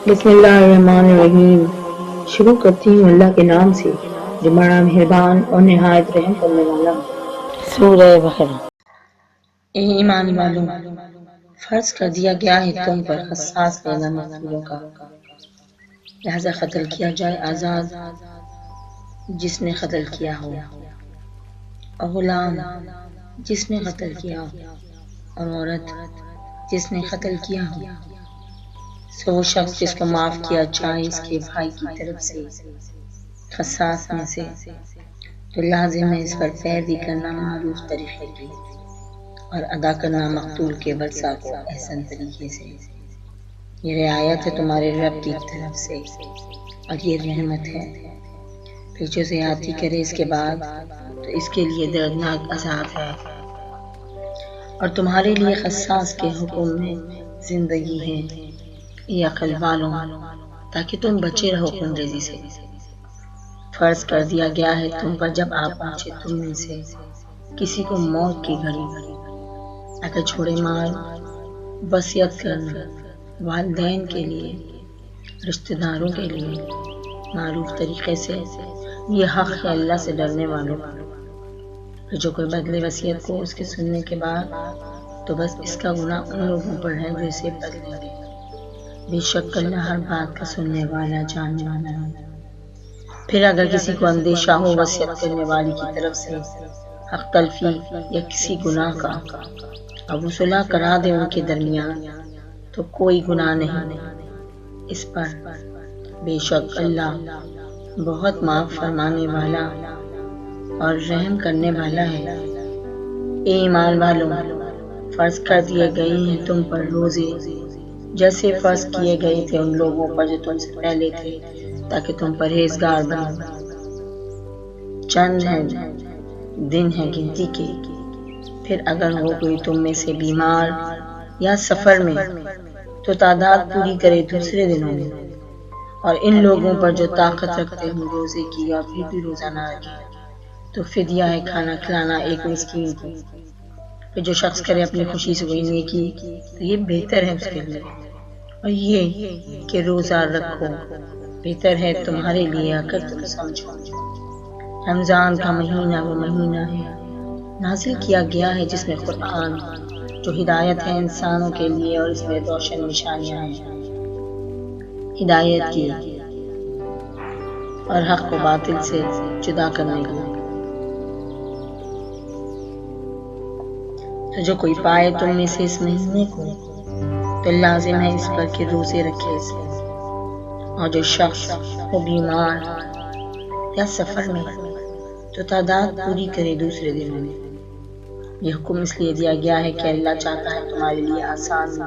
بسم اللہ الرحمن الرحیم۔ شروع کرتی ہوں اللہ کے نام سے جو بڑا مہربان اور نہایت رحم کرنے والا ہے۔ سورہ بقرہ۔ اے ایمان والوں، فرض کر دیا گیا ہے تم پر حساس لینا مقتولوں کا، لہذا قتل کیا جائے آزاد جس نے قتل کیا ہو، اور غلام جس نے قتل کیا ہو، اور عورت جس نے قتل کیا ہو، سو وہ شخص جس کو معاف کیا جائے اس کے بھائی کی طرف سے قصاص میں سے، تو لازم ہے اس پر پیروی کرنا معروف طریقے کی، اور ادا کرنا مقتول کے ورثہ کو احسن طریقے سے۔ یہ رعایت ہے تمہارے رب کی طرف سے اور یہ رحمت ہے۔ پھر جو زیادتی کرے اس کے بعد تو اس کے لیے دردناک عذاب ہے، اور تمہارے لیے قصاص کے حکم میں زندگی ہے، یہ عقل والوں، تاکہ تم بچے رہو خون ریزی سے۔ فرض کر دیا گیا ہے تم پر جب آپ پہنچے تم میں سے کسی کو موت کی گھڑی، اگر چھوڑے مال وصیت کرنا والدین کے لیے، رشتہ داروں کے لیے معروف طریقے سے، یہ حق ہے اللہ سے ڈرنے والوں کا۔ پھر جو کوئی بدلے وصیت کو اس کے سننے کے بعد تو بس اس کا گناہ ان لوگوں پر ہے جو اسے بدلیں گے، بے شک اللہ ہر بات کا سننے والا جاننے والا ہے۔ پھر اگر کسی کو اندیشہ ہو وصیت کرنے والی کی طرف سے حق تلفی یا کسی گناہ کا، اب وہ صلح کرا دے ان کے درمیان، تو کوئی گناہ نہیں اس پر، بے شک اللہ بہت معاف فرمانے والا اور رحم کرنے والا ہے۔ اے ایمان والوں، فرض کر دیے گئے ہیں تم پر روزے جیسے فرض کیے گئے تھے ان لوگوں پر جو تم سے پہلے تھے، تاکہ تم پرہیزگار بنو۔ چند دن ہیں گنتی کے، پھر اگر ہو کوئی تم میں سے بیمار یا سفر میں تو تعداد پوری کرے دوسرے دنوں میں، اور ان لوگوں پر جو طاقت رکھتے ہوں روزے کی اور پھر بھی روزہ نہ رکھے تو فدیہ ہے کھانا کھلانا ایک مسکین کو۔ پھر جو شخص کرے اپنی خوشی سے کوئی نیکی تو یہ بہتر ہے اس کے لیے، اور یہ کہ روزہ رکھو بہتر ہے تمہارے لیے اگر تم سمجھو۔ رمضان کا مہینہ وہ مہینہ ہے نازل کیا گیا ہے جس میں قرآن جو ہدایت ہے انسانوں کے لیے، اور اس میں روشن نشانیاں ہیں ہدایت کی اور حق کو باطل سے جدا کرنے کی۔ تو جو کوئی پائے تم میں سے اس مہینے کو تو لازم ہے اس پر کہ روزے رکھے اس میں، اور جو شخص وہ بیمار یا سفر میں تو تعداد پوری کرے دوسرے دنوں میں۔ یہ حکم اس لیے دیا گیا ہے کہ اللہ چاہتا ہے تمہارے لیے آسانی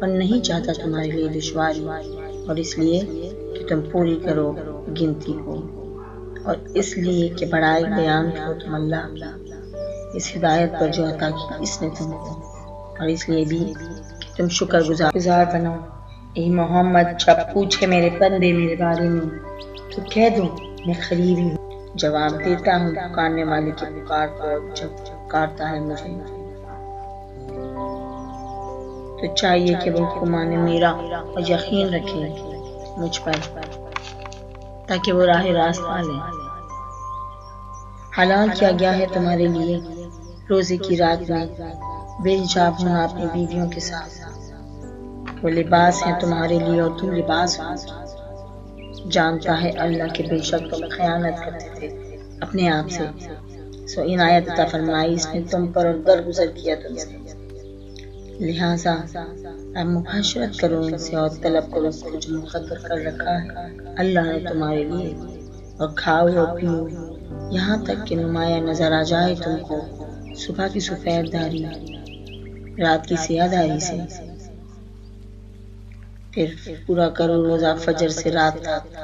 اور نہیں چاہتا تمہارے لیے دشواری، اور اس لیے کہ تم پوری کرو گنتی کو، اور اس لیے کہ بڑائی بیان کرو تم اللہ کی اس ہدایت پر جو عطا کی اس نے تم کو، اور اس لیے بھی کہ تم شکر گزار بنو۔ اے محمد جب پوچھے میرے بندے میرے بارے میں تو کہہ دو میں قریب ہی ہوں، جواب دیتا ہوں پکارنے والے کی پکار کو جب پکارتا ہے مجھے۔ تو چاہیے کہ وہ حکم مانے میرا اور یقین رکھے مجھ پر، تاکہ وہ راہ راست پالیں۔ حلال کیا گیا ہے تمہارے لیے روزے کی رات میں بے حجاب ہونا اپنی بیویوں کے ساتھ، وہ لباس ہیں تمہارے لیے اور تم لباس ہو۔ جانتا ہے اللہ کہ بے شک تم خیانت کرتے تھے اپنے آپ سے، سو عنایت عطا فرمائی اس نے تم پر اور درگزر کیا تم سے، لہٰذا اب مباشرت کرو ان سے اور طلب کرو اس کو جو مقدر کر رکھا ہے اللہ نے تمہارے لیے، اور کھاؤ اور پیو یہاں تک کہ نمایاں نظر آ جائے تم کو صبح کی سفید داری رات کی سیاہ داری سے، پھر پورا کرو روزہ فجر سے رات تک،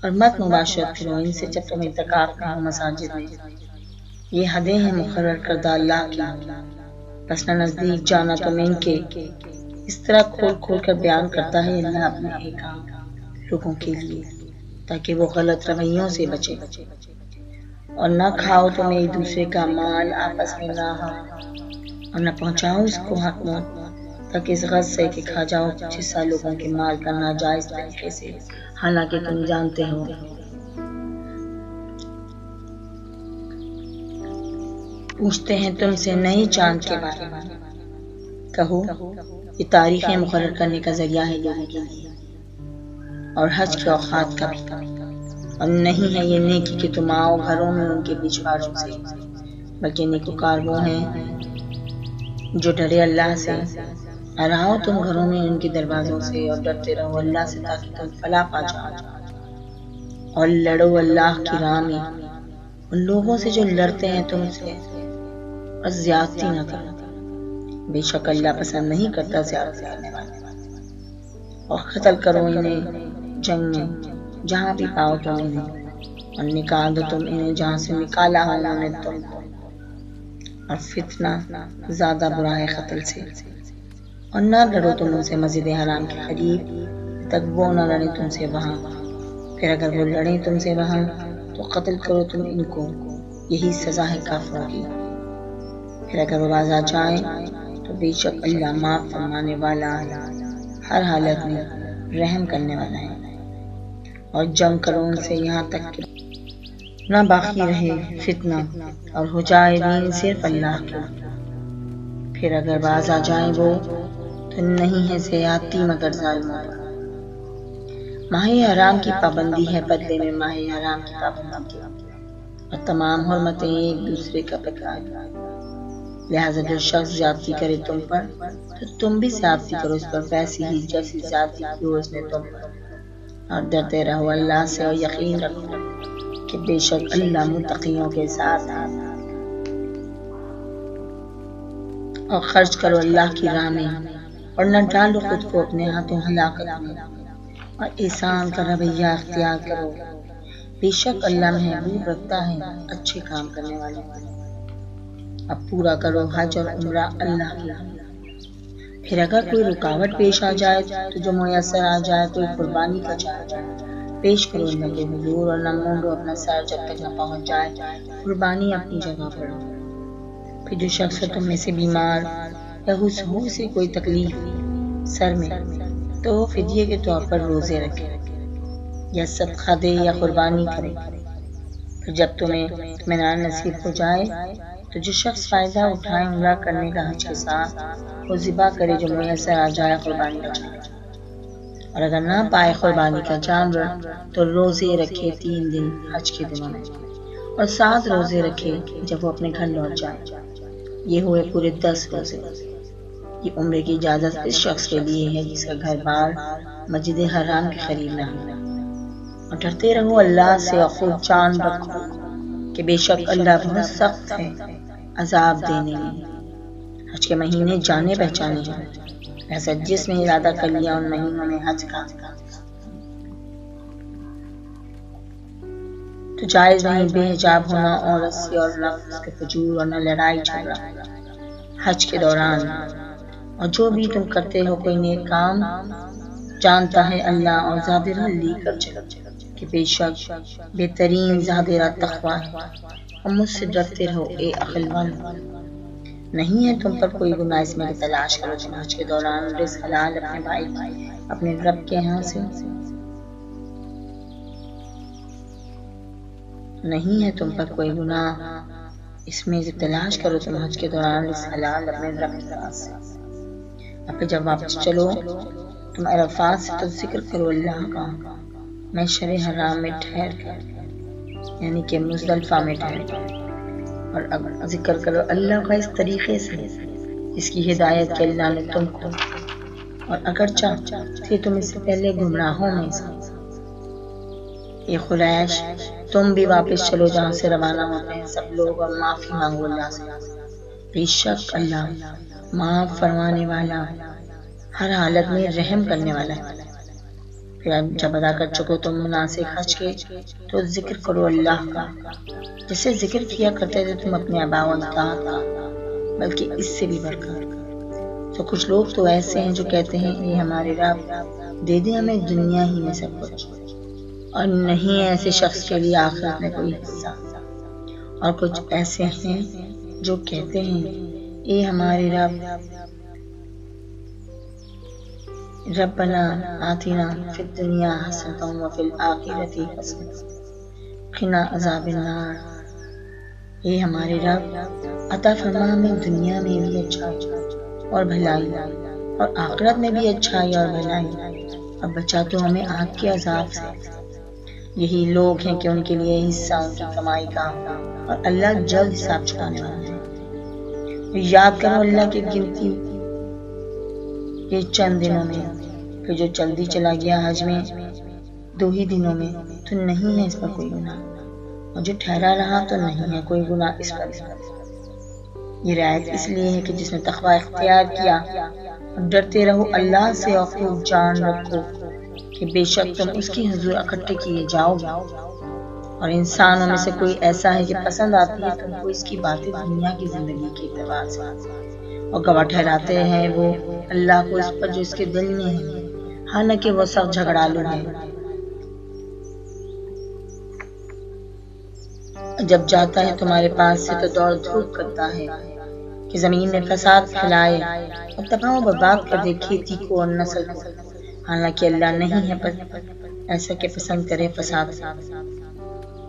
اور مت مباشرت کرو ان سے جب تم اعتکاف میں ہو مساجد میں، یہ حدیں ہیں مقرر کردہ اللہ کی، بس نہ نزدیک جانا تم ان کے۔ اس طرح کھول کھول کر بیان کرتا ہے اللہ اپنے احکام لوگوں کے لیے تاکہ وہ غلط رویوں سے بچے۔ اور نہ کھاؤ تم ایک دوسرے کا مال آپس میں نہ حق، اور نہ پہنچاؤ اس کو حق تاکہ اس غرض سے کہ کھا جاؤ کچھ حصہ لوگوں کے مال کا ناجائز طریقے سے، حالانکہ تم جانتے ہو پوچھتے ہیں تم سے نئے چاند کے بارے میں، کہو یہ تاریخیں مقرر کرنے کا ذریعہ ہے لوگوں کے لیے، اور حج کے اوقات کا بھی، اور نہیں ہے یہ نیکی کہ تم آؤ گھروں میں ان کے پچھواڑوں سے، بلکہ نیکوکار وہ ہیں جو ڈرے اللہ سے، اور آؤ تم گھروں میں ان کے دروازوں سے، اور ڈرتے رہو اللہ سے تاکہ تم فلاح پا جاؤ، اور لڑو اللہ کی راہ میں ان لوگوں سے جو لڑتے ہیں تم سے، اور زیادتی نہ کرو، بے شک اللہ پسند نہیں کرتا زیادتی کرنے والے، اور قتل کرو انہیں جنگ میں جہاں بھی پاؤ تم انہیں، اور نکال دو تم انہیں جہاں سے نکالا ہو انہوں نے تم کو، اور فتنہ زیادہ برا ہے قتل سے، اور نہ لڑو تم ان سے مسجد حرام کے قریب تک وہ نہ لڑیں تم سے وہاں، پھر اگر وہ لڑیں تم سے وہاں تو قتل کرو تم ان کو، یہی سزا ہے کافروں کی، پھر اگر وہ باز آ جائیں تو بے شک اللہ معاف فرمانے والا ہے، ہر حالت میں رحم کرنے والا ہے، اور جنگ کرو ان سے یہاں تک کہ نہ باقی رہے فتنہ، اور ہو جائے دین صرف اللہ کے، پھر اگر باز آ جائیں وہ تو نہیں ہے زیادتی مگر ظالموں پر۔ ماہ حرام کی پابندی ہے بدلے میں ماہ حرام کی پابندی کے، اور تمام حرمتیں ایک دوسرے کا بتائیں، لہذا جو شخص زیادتی کرے تم پر تو تم بھی زیادتی کرو اس پر ویسی ہی جیسی زیادتی کی ہو اس نے تم پر، اور ڈرتے رہو اللہ سے، اور یقین رکھو کہ بے شک اللہ متقیوں کے ساتھ ہے، اور خرچ کرو اللہ کی راہ میں، اور نہ ڈالو خود کو اپنے ہاتھوں ہلاکت میں، اور احسان کا رویہ اختیار کرو، بے شک اللہ محبوب رکھتا ہے اچھے کام کرنے والوں کو۔ اب پورا کرو حج اور عمرہ اللہ کے لیے، پھر اگر کوئی رکاوٹ پیش آ جائے تو جو میسر آ جائے کوئی قربانی کا جانور پیش کرو اللہ کے حضور، اور نہ مونڈو اپنا سر جب تک نہ پہنچ جائے قربانی اپنی جگہ پر۔ پھر جو شخص تم میں سے بیمار یا ہو سے کوئی تکلیف سر میں تو وہ فدیے کے طور پر روزے رکھے یا صدقہ دے یا قربانی کرے، پھر جب تمہیں اطمینان نصیب ہو جائے تو جو شخص فائدہ اٹھائے عمرہ کرنے کا حج کے ساتھ وہ ذبح کرے جو میسر آ جائے قربانی کا جانور، اور اگر نہ پائے قربانی کا جانور تو روزے رکھے 3 دن حج کے دنوں میں، اور 7 روزے رکھے جب وہ اپنے گھر لوٹ جائے، یہ ہوئے پورے 10 روزے۔ یہ عمرے کی اجازت اس شخص کے لیے ہے جس کا گھر بار مسجد حرام کے قریب نہ ہو، اور ڈرتے رہو اللہ سے، اور خود جان رکھو کہ بے شک اللہ بہت سخت ہے عذاب دینے میں۔ حج کے مہینے جانے پہچانے ہیں، ایسا جس نے ارادہ کر لیا ان مہینوں میں حج کا تو جائز نہیں بے حجاب ہونا، عورت سے، اور لفظ کے فجور، اور نہ لڑائی جھگڑا حج کے دوران، اور جو بھی تم کرتے ہو کوئی نیک کام جانتا ہے اللہ، اور زادرہ لے کر چلو کہ بے شک بہترین زادرہ تقوی ہے، اور مجھ سے ڈرتے رہو اے عقل والو۔ نہیں ہے تم پر کوئی گناہ اس میں کہ تلاش کرو تم حج کے دوران رزق حلال اپنے بھائی اپنے رب کے ہاں سے، نہیں ہے تم پر کوئی گناہ اس میں کہ تلاش کرو تم حج کے دوران رزق حلال اپنے رب کے پاس سے، اور پھر جب واپس چلو تم عرفات سے تو ذکر کرو اللہ کا محشر حرام میں ٹھہر کر، یعنی کہ مزدلفہ میں ٹھہر کر، اور اب ذکر کرو اللہ کا اس طریقے سے جس کی ہدایت کے اللہ نے تم کو، اور اگرچہ تھے تم اس سے پہلے گمراہوں میں سے۔ اے قریش تم بھی واپس چلو جہاں سے روانہ ہوتے ہیں سب لوگ، اور معافی مانگو اللہ سے، بے شک اللہ معاف فرمانے والا ہر حالت میں رحم کرنے والا ہے۔ پھر جب ادا کر چکو تم مناسک حج کے تو ذکر کرو اللہ کا جسے ذکر کیا کرتے تھے تم اپنے آباء و اجداد کا، بلکہ اس سے بھی بڑھ کر۔ تو کچھ لوگ تو ایسے ہیں جو کہتے ہیں اے ہمارے رب دے دے ہمیں دنیا ہی میں سب کچھ، اور نہیں ایسے شخص کے لیے آخرت میں کوئی حصہ، اور کچھ ایسے ہیں جو کہتے ہیں اے ہمارے رب ربنا آتنا فی الدنیا حسنۃ وفی الآخرۃ حسنۃ وقنا عذاب النار۔ اے ہمارے رب، عطا فرما ہمیں دنیا میں بھی اچھائی اور بھلائی اور آخرت میں بھی اچھائی اور بھلائی، اور بچا تو ہمیں آگ کے عذاب سے۔ یہی لوگ ہیں کہ ان کے لیے حصہ ان کی کمائی کا، اور اللہ جلد حساب چکانے والا ہے۔ یاد کرو اللہ کی گنتی کے چند دنوں میں، کہ جو جلدی چلا گیا حج میں 2 ہی دنوں میں، تو نہیں ہے اس پر کوئی گناہ، اور جو ٹھہرا رہا تو نہیں ہے کوئی گناہ اس پر۔ یہ رعایت اس لیے ہے کہ جس نے تقوی اختیار کیا، اور ڈرتے رہو اللہ سے، اور خوب جان رکھو کہ بے شک تم اس کی حضور اکٹھے کیے جاؤ گے۔ اور انسانوں میں سے کوئی ایسا ہے کہ پسند آتی ہے تم کو اس کی باتیں دنیا کی زندگی کے اعتبار سے، اور گواہ ٹھہراتے ہیں وہ اللہ کو اس پر جو اس کے دل میں ہے، حالانکہ وہ سخت جھگڑالو ہے۔ جب جاتا ہے تمہارے پاس سے تو دوڑ دھوپ کرتا ہے کہ زمین میں فساد پھیلائے اور تباہ و برباد کر دے کھیتی کو اور نسل کو، حالانکہ اللہ نہیں ہے ایسا کہ پسند کرے فساد۔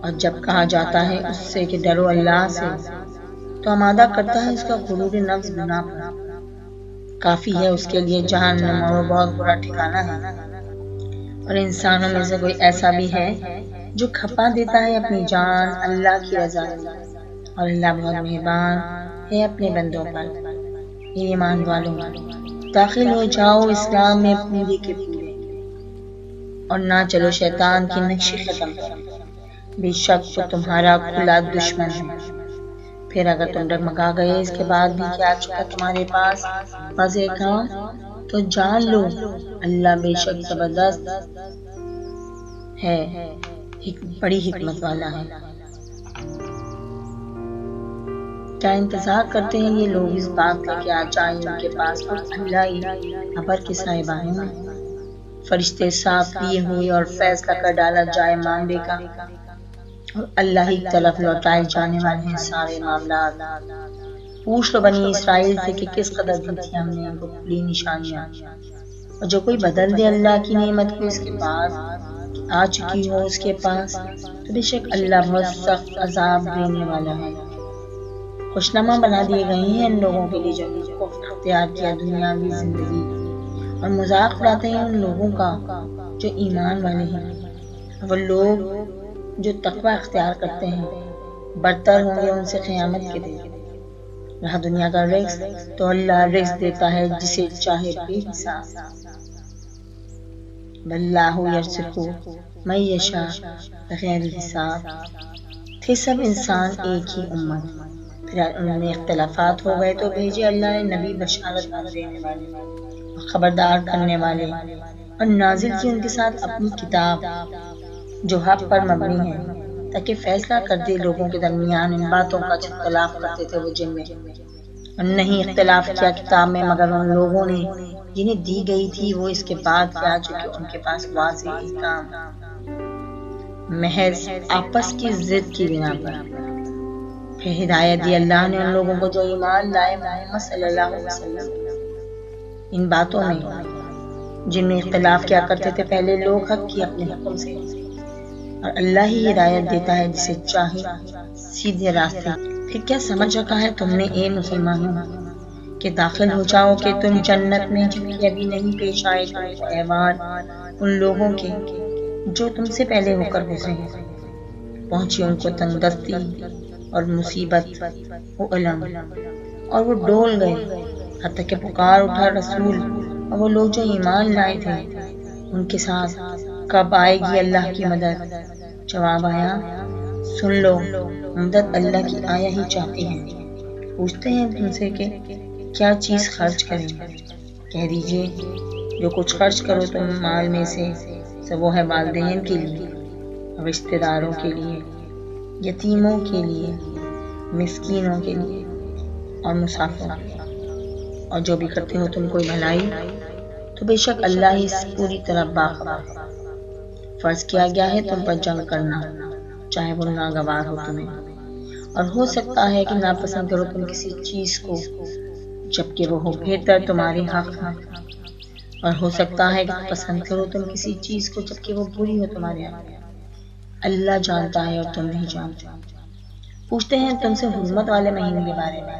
اور جب کہا جاتا ہے اس سے کہ ڈرو اللہ سے، تو آمادہ کرتا ہے اس کا غرور نفس گناہ پر۔ کافی ہے اس کے لیے جہنم، اور وہ بہت برا ٹھکانہ ہے۔ اور انسانوں میں سے کوئی ایسا بھی ہے جو کھپا دیتا ہے اپنی جان اللہ کی رضا میں، اور اللہ بہت مہربان ہے اپنے بندوں پر۔ اے ایمان والوں، داخل ہو جاؤ اسلام میں پورے کے پورے، اور نہ چلو شیطان کی نقشی قدم پر، بے شک وہ تمہارا کھلا دشمن ہے۔ پھر اگر تم ڈگمگا گئے اس کے بعد بھی کہ آ چکا تمہارے پاس واضح کام، تو جان لو اللہ بے شک زبردست ہے، بڑی حکمت والا ہے۔ کیا انتظار کرتے ہیں یہ لوگ اس بات کا کہ آ جائیں ان کے پاس وقت اللہ ہی ابر کے سائبانوں میں، فرشتے ساتھ لیے ہوئے، اور فیصلہ کر ڈالا جائے معاملے کا، اور اللہ ہی کی طرف لوٹائے جانے والے ہیں سارے معاملات۔ پوچھ لو بنی اسرائیل سے کہ کس قدر دی تھی ہم نے ان کو کھلی نشانیاں، اور جو کوئی بدل دے اللہ کی نعمت کو اس کے بعد کہ آ چکی ہو اس کے پاس، تو بے شک اللہ بہت سخت عذاب دینے والا ہے۔ خوشنما بنا دیے گئے ہیں ان لوگوں کے لیے جنہوں نے کفر اختیار کیا دنیاوی زندگی، اور مذاق اڑاتے ہیں ان لوگوں کا جو ایمان والے ہیں۔ وہ لوگ جو تقوی اختیار کرتے ہیں برتر ہوں گے ان سے قیامت کے دن۔ رہا دنیا کا رزق، تو اللہ رزق دیتا ہے جسے چاہے بے حساب۔ واللہ یرزق من یشاء بغیر حساب۔ تھے سب انسان ایک ہی امت، پھر ان میں اختلافات ہو گئے تو بھیجے اللہ نے نبی بشارت دینے والے اور خبردار کرنے والے، اور نازل کی ان کے ساتھ اپنی کتاب جو حق پر مبنی ہے، تاکہ فیصلہ کر دے لوگوں کے درمیان ان باتوں کا جو اختلاف کرتے تھے وہ جن میں، اور نہیں اختلاف کیا کتاب میں مگر ان لوگوں نے جنہیں دی گئی تھی وہ اس کے بعد کیا چکے ان کے پاس واضح احکام، محض آپس کی ضد کی بنا پر۔ پھر ہدایت دی اللہ نے ان لوگوں کو جو ایمان لائے محمد صلی اللہ علیہ وسلم، ان باتوں میں جن میں اختلاف کیا کرتے تھے پہلے لوگ حق کی اپنے حکم سے، اور اللہ ہی ہدایت دیتا ہے جسے چاہے سیدھے راستے۔ پھر کیا سمجھ رکھا ہے تم نے اے مسلمانوں کہ داخل ہو جاؤ کہ تم جنت میں، جبکہ ابھی نہیں پیش آئے تم کو احوال ان لوگوں کے جو تم سے پہلے ہو کر گزرے ہیں، پہنچی ان کو تنگ دستی اور مصیبت و علم، اور وہ ڈول گئے حتیٰ کہ پکار اٹھا رسول اور وہ لوگ جو ایمان لائے تھے ان کے ساتھ، کب آئے گی اللہ کی مدد؟ جواب آیا، سن لو مدد اللہ کی آیا ہی چاہتے ہیں۔ پوچھتے ہیں تم سے کہ کیا چیز خرچ کریں؟ کہہ دیجئے جو کچھ خرچ کرو تم مال میں سے سب وہ ہے والدین کے لیے، رشتہ داروں کے لیے، یتیموں کے لیے، مسکینوں کے لیے، اور مسافروں کے لیے، اور جو بھی کرتے ہو تم کوئی بھلائی تو بے شک اللہ ہی پوری طرح باخبر ہے۔ فرض کیا گیا ہے تم پر جنگ کرنا چاہے وہ ناگوار ہو تمہیں، اور ہو سکتا ہے کہ ناپسند کرو تم کسی چیز کو جبکہ وہ ہو بہتر تمہارے حق میں، اور ہو سکتا ہے کہ پسند کرو تم کسی چیز کو جبکہ وہ بری ہو تمہارے یہاں۔ اللہ جانتا ہے اور تم نہیں جانتے۔ پوچھتے ہیں تم سے حرمت والے مہینے کے بارے میں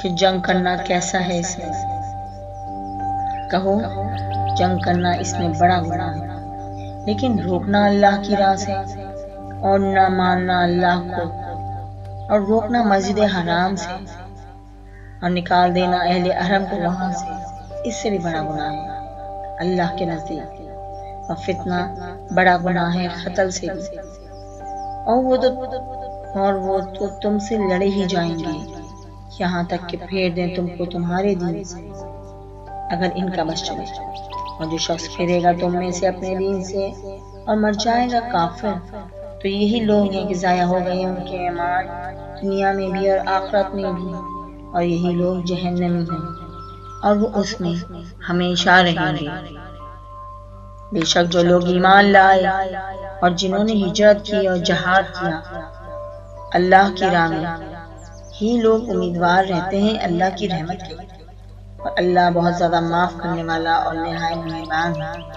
کہ جنگ کرنا کیسا ہے اس میں۔ کہو جنگ کرنا اس میں بڑا گناہ ہے، لیکن روکنا اللہ کی راہ سے اور نہ ماننا اللہ کو اور روکنا مسجد حرام سے اور نکال دینا اہل حرم کو وہاں سے، اس سے بھی بڑا گناہ ہے اللہ کے نزدیک۔ اور فتنہ بڑا گناہ ہے قتل سے بھی، اور وہ تو تم سے لڑے ہی جائیں گے یہاں تک کہ پھیر دیں تم کو تمہارے دین سے اگر ان کا بس چلے۔ اور جو شخص پھرے گا تم میں سے اپنے دین سے اور مر جائے گا کافر، تو یہی لوگ ہیں کہ ضائع ہو گئے ان کے ایمان دنیا میں بھی اور آخرت میں بھی، اور یہی لوگ جہنمی ہیں اور وہ اس میں ہمیشہ رہیں گے۔ بے شک جو لوگ ایمان لائے اور جنہوں نے ہجرت کی اور جہاد کیا اللہ کی راہ میں، ہی لوگ امیدوار رہتے ہیں اللہ کی رحمت کے، اور اللہ بہت زیادہ معاف کرنے والا اور نہایت مہربان ہے۔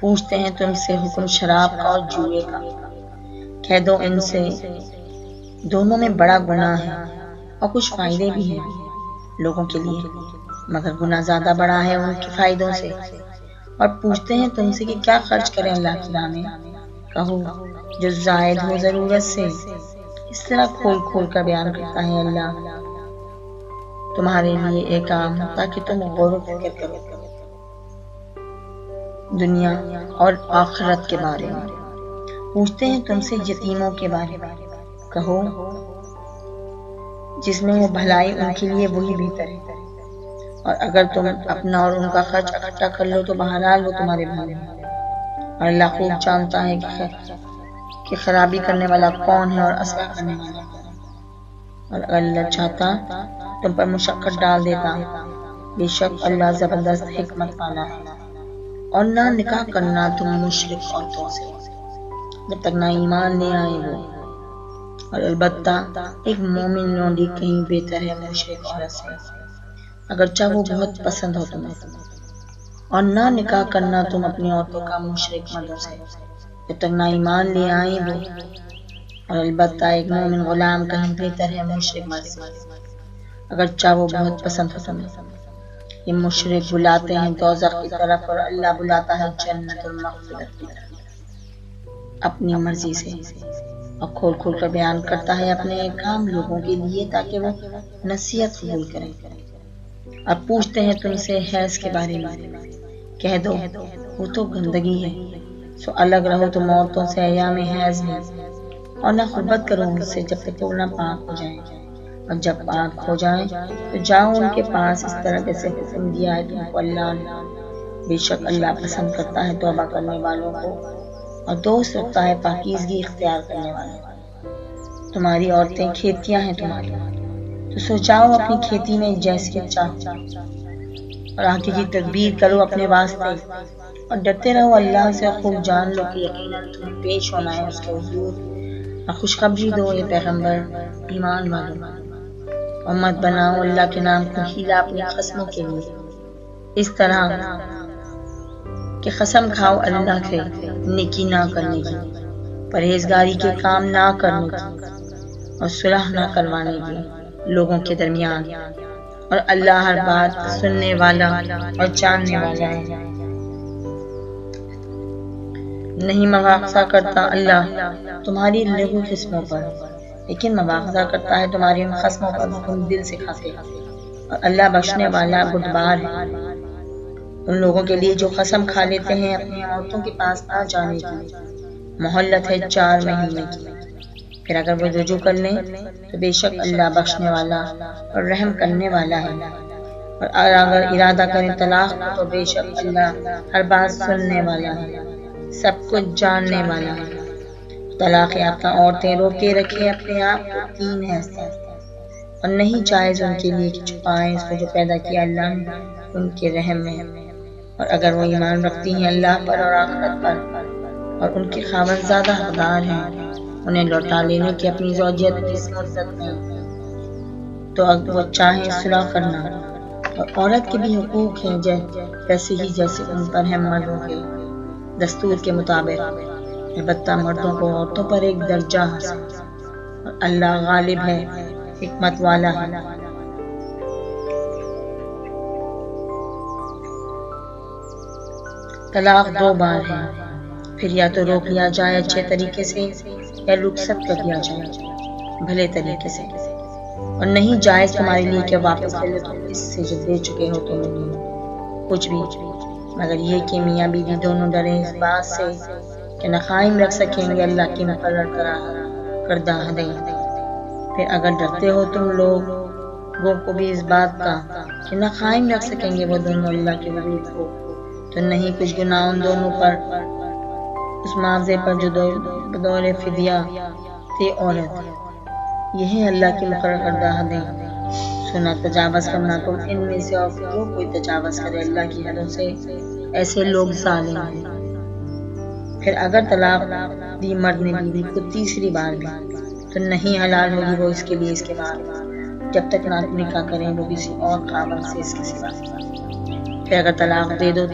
پوچھتے ہیں تم سے حکم شراب کا اور جوئے کا، کہہ دو ان سے دونوں میں بڑا گناہ ہے اور کچھ فائدے بھی ہیں لوگوں کے لیے، مگر گناہ زیادہ بڑا ہے ان کے فائدوں سے۔ اور پوچھتے ہیں تم سے کہ کیا خرچ کریں اللہ کی راہ میں، کہو جو زائد ہو ضرورت سے۔ اس طرح کھول کھول کر بیان کرتا ہے اللہ تمہارے لیے ایک کام تاکہ تم غور و فکر کرو دنیا اور آخرت کے بارے میں۔ پوچھتے ہیں تم سے یتیموں کے بارے میں، کہو جس میں وہ بھلائی ان کے لیے وہی بہتر ہے، اور اگر تم اپنا اور ان کا خرچ اکٹھا کر لو تو بہرحال وہ تمہارے بھائی ہیں، اور اللہ خوب جانتا ہے کہ خرابی کرنے والا کون ہے اور اصلاح کرنے والا کون ہے۔ اور اگر اللہ چاہتا تم پر مشقت ڈال دیتا، بے شک اللہ زبردست حکمت والا ہے۔ اور نہ نکاح کرنا تم مشرک عورتوں سے جب تک نہ ایمان لے آئے وہ، اور البتہ ایک مومن لونڈی کہیں بہتر ہے مشرک عورت سے اگرچہ وہ بہت پسند ہو تمہیں۔ اور نہ نکاح کرنا تم اپنی عورتوں کا مشرک مردوں سے جب تک نہ ایمان لے آئے وہ، اور البتہ ایک مومن غلام کہیں بہتر ہے مشرک مرد سے اگرچہ وہ بہت پسند ہو تمہیں۔ یہ مشرک بلاتے ہیں دوزخ کی طرف اور اللہ بلاتا ہے جنت اور مغفرت کی طرف اپنی مرضی سے، اور کھول کھول کر بیان کرتا ہے اپنے کام لوگوں کے لیے تاکہ وہ نصیحت قبول کریں۔ اور پوچھتے ہیں تم سے حیض کے بارے میں، کہہ دو وہ تو گندگی ہے، سو الگ رہو تم عورتوں سے ایام حیض میں، اور نہ خلوت کرو ان سے جب تک کہ وہ نہ پاک ہو جائیں، اور جب پاک ہو جائیں تو جاؤ ان کے پاس اس طرح جیسے حکم دیا ہے تم کو اللہ نے۔ بے شک اللہ پسند کرتا ہے توبہ کرنے والوں کو اور دوست رکھتا ہے پاکیزگی اختیار کرنے والوں کو۔ تمہاری عورتیں کھیتیاں ہیں تمہاری، تو سو جاؤ اپنی کھیتی میں جیسی چاہو، اور آگے کی تدبیر کرو اپنے واسطے، اور ڈرتے رہو اللہ سے، اور خوب جان لو کہ یقیناً تمہیں پیش ہونا ہے اس کے حضور۔ اور خوشخبری دو یہ پیغمبر ایمان والوں، اور مت بناؤ اللہ کے نام کو ہیلا اپنی قسموں کے لیے، اس طرح کہ قسم کھاؤ اللہ سے نیکی نہ کرنے کی، پرہیزگاری کے کام نہ کرنے کی، اور صلح نہ کروانے کی لوگوں کے درمیان، اور اللہ ہر بات سننے والا اور جاننے والا ہے۔ نہیں مواخذہ کرتا اللہ تمہاری لغو قسموں پر، لیکن مواخذہ کرتا ہے تمہاری ان قسموں پر جو تم دل سے کھاتے ہو، اور اللہ بخشنے والا بردبار ہے۔ ان لوگوں کے لیے جو قسم کھا لیتے ہیں اپنی عورتوں کے پاس نہ جانے کی، مہلت ہے 4 مہینے کی، پھر اگر وہ رجوع کر لیں تو بے شک اللہ بخشنے والا اور رحم کرنے والا ہے۔ اور اگر ارادہ کریں طلاق کو تو بے شک اللہ ہر بات سننے والا ہے، سب کچھ جاننے والا ہے۔ طلاق یافتہ عورتیں روکے رکھیں اپنے آپ کو 3 حیض تک، اور نہیں جائز ان کے لیے کہ چھپائیں اس کو جو پیدا کیا اللہ نے ان کے رحم میں، اور اگر وہ ایمان رکھتی ہیں اللہ پر اور آخرت پر اور ان کے خاوند زیادہ حقدار ہیں انہیں لوٹا لینے کی اپنی زوجیت جس مدت میں تو وہ چاہیں صلح کرنا، اور عورت کے بھی حقوق ہیں ویسے ہی جیسے ان پر ہیں مردوں کے دستور کے مطابق، البتہ مردوں کو عورتوں پر ایک درجہ حاصل، اور اللہ غالب ہے، حکمت والا ہے۔ طلاق 2 بار ہے، پھر یا تو روک لیا جائے اچھے طریقے سے یا رخصت کر دیا جائے بھلے طریقے سے، اور نہیں جائز تمہارے لیے کہ واپس لے لو تم اس سے جو دے چکے ہو تم کچھ بھی، مگر یہ کہ میاں بیوی دونوں ڈریں اس بات سے کہ نہ قائم رکھ سکیں گے اللہ کی مقرر کردہ حدیں۔ پھر اگر ڈرتے ہو تم لوگوں کو بھی اس بات کا کہ نہ قائم رکھ سکیں گے وہ دونوں اللہ کے وعید کو، تو نہیں کچھ گناہ ان دونوں پر اس معاوضے پر جو بدور فدیہ تھی عورت، یہ ہے اللہ کی مقرر کردہ حدیں۔ سنا تجاوز کرنا تم ان میں سے، اور جو کوئی تجاوز کرے اللہ کی حدوں سے ایسے لوگ ظالم ہیں۔ پھر اگر طلاق دی مرد نے بیوی کو تیسری بار بھی تو نہیں حلال ہوگی وہ اس کے لیے اس کے بعد جب تک نہ نکاح کریں وہ کسی اور خاوند سے اس کے سوا۔ پھر اگر طلاق دے دو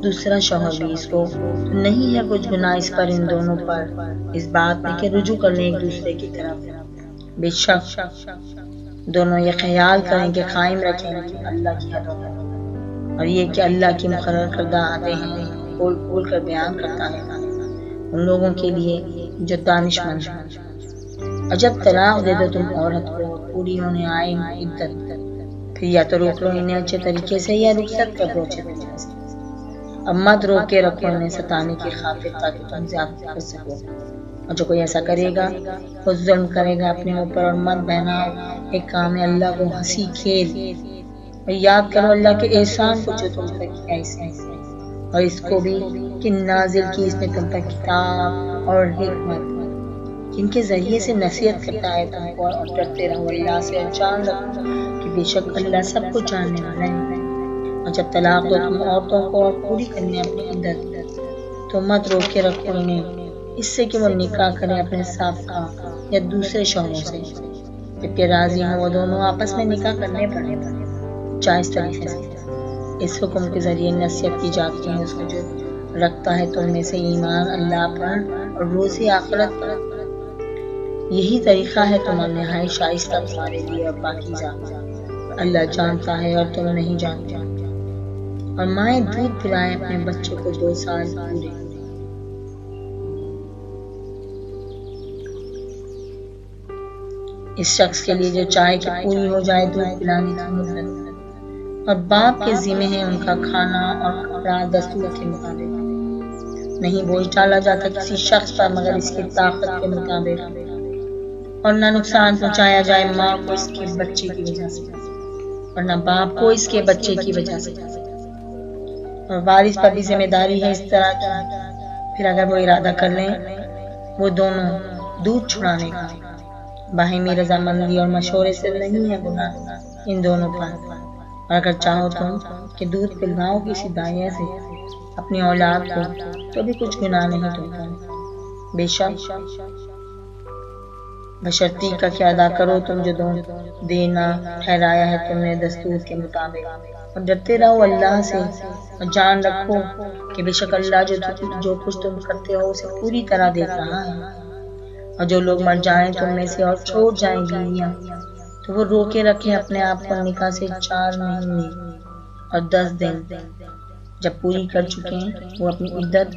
دوسرا شوہر بھی اس کو، تو نہیں ہے کچھ گناہ اس پر ان دونوں پر اس بات میں کہ رجوع کر لیں ایک دوسرے کی طرف، بے شک دونوں یہ خیال کریں کہ قائم رکھیں گے اللہ کی حدوں پر، اور یہ کہ اللہ کی مقرر کردہ حدیں ہیں کھول کھول کر بیان کرتا ہے ان لوگوں کے لیے جو دانش مند ہیں۔ اور جب طلاق دے دو تم عورت کو پوری ہونے آئے عدت، پھر یا تو روک لو انہیں اچھے طریقے سے یا رخصت کر دو اچھے طریقے سے، اب مت روک کے رکھو انہیں ستانے کی خاطر تاکہ تم زیادتی کر سکو، اور جو کوئی ایسا کرے گا وہ ظلم کرے گا اپنے اوپر، اور مت بہناؤ ایک کام ہے اللہ کو ہنسی کھیل، اور یاد کرو اللہ کے احسان کو جو تم پر کیا اس نے، اور اس کو بھی کہ نازل کی اس نے تم پر کتاب اور حکمت جن کے ذریعے سے نصیحت کرتا ہے تم کو، اور ڈرتے رہو اللہ سے اور جان رکھو کہ بے شک اللہ سب کچھ جاننے والا ہے۔ اور جب طلاق دو تم عورتوں کو اور پوری کرنے اپنی عدت، تو مت روک کے رکھو انہیں اس سے کہ وہ نکاح کریں اپنے سابقہ یا دوسرے شوہروں سے، جبکہ راضی ہوں وہ دونوں آپس میں نکاح کرنے پر جائز طریقے سے۔ اس حکم کے ذریعے نصیحت کی جاتی ہے اس کو جو رکھتا ہے تم میں سے ایمان اللہ پر اور روز آخرت پر، یہی طریقہ ہے تمہارا نہایت شائستہ تمہارے لیے اور پاکیزہ، اللہ جانتا ہے اور تم نہیں جانتے۔ اور مائیں دودھ پلائیں اپنے بچوں کو 2 سال پورے، اس شخص کے لیے جو چاہے کہ پوری ہو جائے دودھ پلانے کی مدت، اور باپ کے ذمہ ہے ان کا کھانا اور کپڑا دستور کے مطابق، نہیں بوجھ ڈالا جاتا کسی شخص پر مگر اس کی طاقت کے مطابق، اور نہ نقصان پہنچایا جائے ماں کو اس کے بچے کی وجہ سے اور نہ باپ کو اس کے بچے کی وجہ سے، اور وارث پر بھی ذمہ داری ہے اس طرح کی۔ پھر اگر وہ ارادہ کر لیں وہ دونوں دودھ چھڑانے کا، باہمی رضامندی اور مشورے سے نہیں ہے گناہ ان دونوں پر، اور اگر چاہو تم کہ دودھ پلواؤ کسی دائیا سے اپنی اولاد کو تو بھی کچھ گناہ نہیں تم پر، بے شک بشرطی کا کہ ادا کرو تم جو دینا ٹھہرایا ہے تم نے دستور کے مطابق، اور ڈرتے رہو اللہ سے اور جان رکھو کہ بے شک اللہ جو کچھ تم کرتے ہو اسے پوری طرح دیکھ رہا ہے۔ اور جو لوگ مر جائیں تم میں سے اور چھوڑ جائیں بیویاں، تو وہ روکے رکھیں اپنے آپ کو نکاح سے 4 مہینے اور 10 دن، جب پوری کر چکیں وہ اپنی عدت،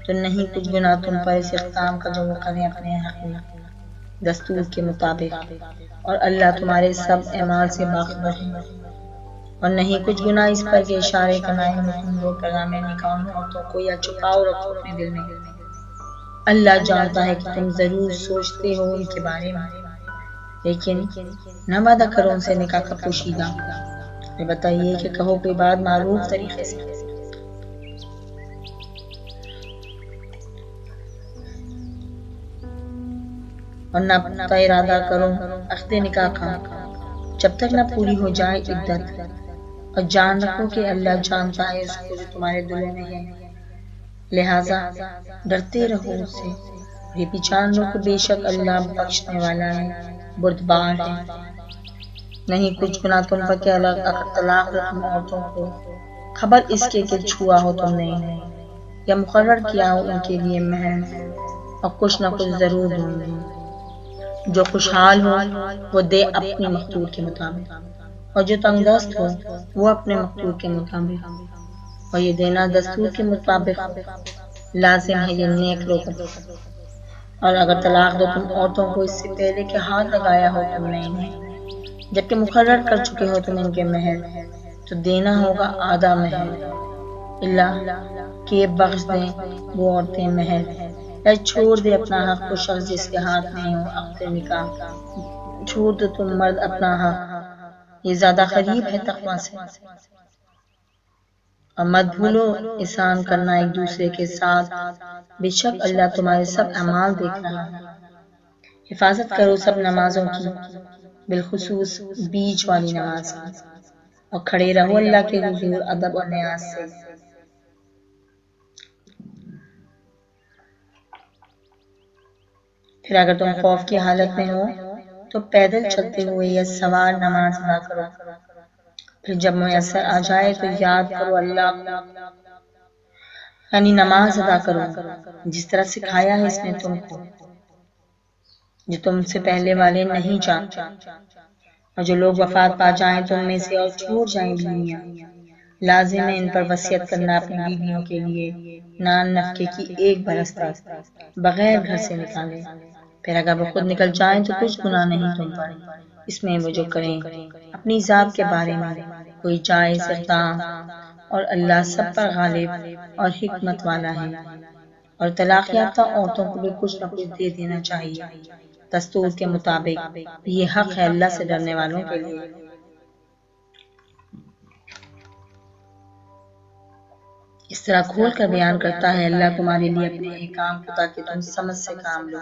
تو نہیں کچھ گناہ تم پر اس اقدام کا جو وہ کریں اپنے حق میں دستور کے مطابق، اور اللہ تمہارے سب اعمال سے باخبر ہے۔ اور نہیں کچھ گناہ اس پر کہ اشارے کنائے حکم دو پیغام نکاح عورتوں کو یا چھپاؤ رکھو اپنے دل میں، اللہ جانتا ہے کہ تم ضرور سوچتے ہو ان کے بارے میں، لیکن نہ وعدہ کرو ان سے نکاح کا پوشیدہ، البتہ یہ کہ کہو کوئی بات معروف طریقے سے، اور نہ پختہ ارادہ کرو عقد نکاح کا جب تک نہ پوری ہو جائے عدت، اور جان رکھو کہ اللہ جانتا ہے اس کو جو تمہارے دلوں میں ہے، لہٰذا ڈرتے رہو اس سے، اور یہ بھی جان لو کہ بے شک اللہ بخشنے والا ہے، بردبار ہے۔ نہیں کچھ گناہ تم پر کہ اگر طلاق دو تم عورتوں کو، خبر اس کے کہ چھوا ہو تم نے انہیں، یا مقرر کیا ہو ان کے لیے مہر، اور کچھ نہ کچھ ضرور دوں گی۔ جو خوشحال ہو وہ دے اپنی مقدور کے مطابق، اور جو تنگ دست ہو وہ اپنے مقدور کے مطابق، اور یہ دینا دستور کے مطابق لازم ہے یہ نیک لوگوں پر۔ اور اگر طلاق دو تم عورتوں کو اس سے پہلے کہ ہاتھ لگایا ہو تم نے انہیں، جبکہ مقرر کر چکے ہو تم ان کے مہر، تو دینا ہوگا آدھا مہر، اللہ کہ یہ بخش دیں وہ عورتیں مہر، یا چھوڑ دے اپنا حق وہ شخص جس کے ہاتھ نہیں ہو عقد نکاح، چھوڑ دو تم مرد اپنا حق، یہ زیادہ قریب ہے تقویٰ سے۔ اور مت بھولو احسان کرنا ایک دوسرے کے ساتھ، بے شک اللہ تمہارے سب اعمال دیکھ رہا ہے۔ حفاظت کرو سب نمازوں کی، بالخصوص بیچ والی نماز کی، اور کھڑے رہو اللہ کے حضور ادب اور نیاز سے۔ پھر اگر تم خوف کی حالت میں ہو تو پیدل چلتے ہوئے یا سوار نماز ادا کرو، پھر جب میسر آ جائے تو یاد کرو اللہ کو، یعنی نماز ادا کرو جس طرح سکھایا ہے اس نے تم کو، جو تم سے پہلے والے نہیں جانتے۔ اور جو لوگ وفات پا جائیں تم میں سے اور چھوڑ جائیں بیویاں، لازم ہے ان پر وصیت کرنا اپنی بیویوں کے لیے نان نفقے کی 1 برس تک بغیر گھر سے نکالے۔ پھر اگر وہ خود نکل جائیں تو کچھ گناہ نہیں تم پر اس میں وہ جو کریں اپنی ذات کے بارے میں کوئی جائز اقدام، اور اللہ سب پر غالب اور حکمت والا ہے۔ اور طلاق یافتہ عورتوں کو بھی کچھ نہ کچھ دے دینا چاہیے دستور کے مطابق، یہ حق ہے اللہ سے ڈرنے والوں کے لیے۔ اس طرح کھول کر بیان کرتا ہے اللہ تمہارے لیے اپنے احکام کو تاکہ تم سمجھ سے کام لو۔